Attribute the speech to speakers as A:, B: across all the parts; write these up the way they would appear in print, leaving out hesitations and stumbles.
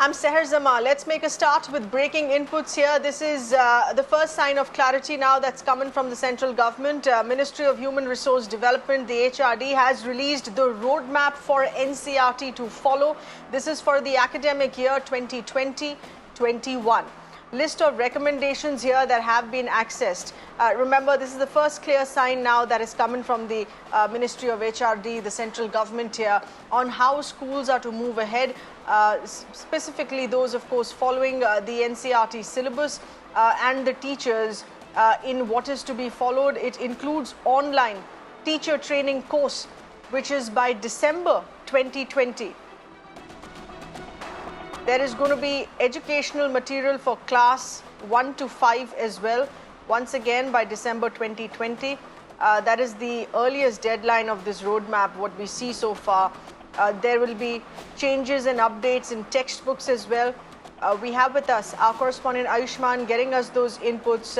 A: I'm Seher Zama. Let's make a start with breaking inputs here. This is the first sign of clarity now that's coming from the central government. Ministry of Human Resource Development, the HRD, has released the roadmap for NCERT to follow. This is for the academic year 2020-21. List of recommendations here that have been accessed. Remember, this is the first clear sign now that is coming from the Ministry of HRD, the central government here, on how schools are to move ahead. Specifically those, of course, following the NCERT syllabus and the teachers in what is to be followed. It includes online teacher training course, which is by December 2020. There is going to be educational material for class 1 to 5 as well, once again by December 2020. That is the earliest deadline of this roadmap, what we see so far. There will be changes and updates in textbooks as well. We have with us our correspondent Ayushman getting us those inputs.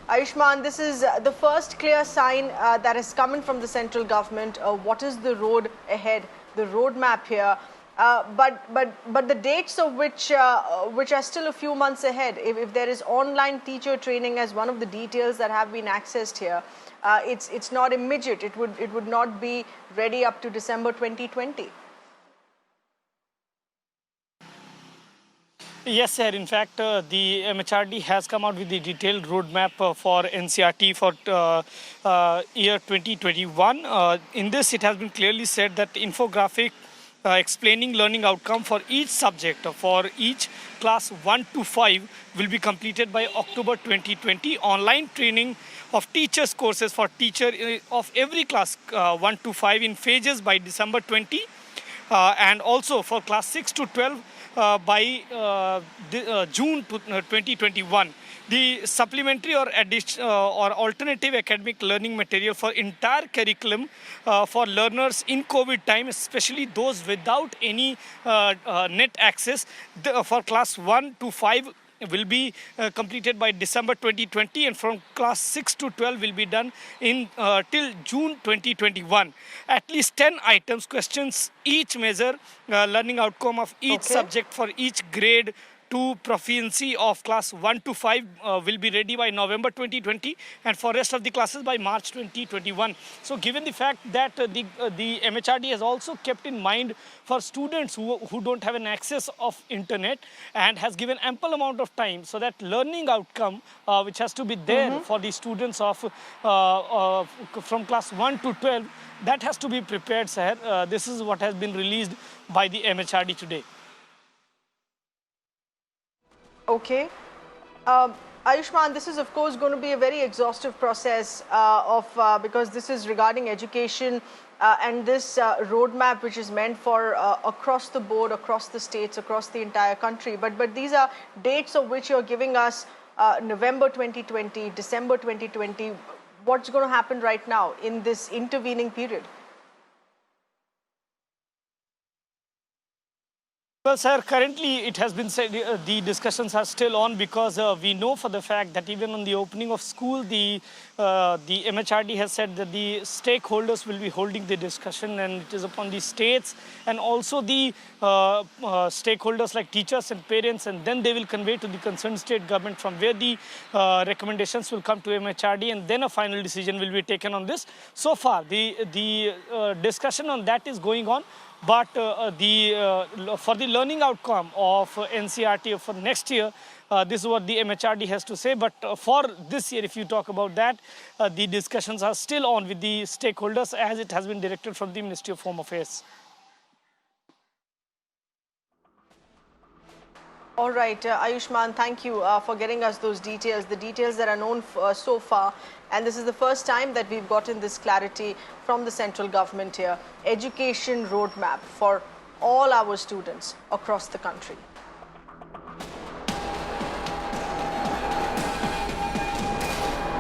A: Ayushman, this is the first clear sign that is coming from the central government. What is the road ahead, the roadmap here? But the dates of which are still a few months ahead. If there is online teacher training as one of the details that have been accessed here, it's not immediate. It would not be ready up to December 2020.
B: Yes, sir. In fact, the MHRD has come out with the detailed roadmap for NCERT for year 2021. In this, it has been clearly said that infographic explaining learning outcome for each subject for each class 1 to 5 will be completed by October 2020. Online training of teachers courses for teacher of every class 1 to 5 in phases by December 20, and also for class 6 to 12 by June 2021. The supplementary or alternative academic learning material for entire curriculum for learners in COVID time, especially those without any net access, for class 1 to 5 will be completed by December 2020, and from class 6 to 12 will be done in till June 2021. At least 10 items, questions, each measure learning outcome of each subject for each grade to proficiency of class 1 to 5 will be ready by November 2020, and for rest of the classes by March 2021. So given the fact that the MHRD has also kept in mind for students who don't have an access of internet, and has given ample amount of time so that learning outcome which has to be there for the students of from class 1 to 12, that has to be prepared, sir. This is what has been released by the MHRD today.
A: Okay. Ayushman, this is of course going to be a very exhaustive process because this is regarding education and this roadmap which is meant for across the board, across the states, across the entire country. But these are dates of which you're giving us November 2020, December 2020. What's going to happen right now in this intervening period?
B: Well, sir, currently it has been said the discussions are still on, because we know for the fact that even on the opening of school, the MHRD has said that the stakeholders will be holding the discussion, and it is upon the states and also the stakeholders like teachers and parents, and then they will convey to the concerned state government, from where the recommendations will come to MHRD, and then a final decision will be taken on this. So far, the discussion on that is going on. But for the learning outcome of NCERT for next year, this is what the MHRD has to say. But for this year, if you talk about that, the discussions are still on with the stakeholders, as it has been directed from the Ministry of Home Affairs.
A: All right, Ayushman, thank you for getting us those details, the details that are known so far. And this is the first time that we've gotten this clarity from the central government here. Education roadmap for all our students across the country.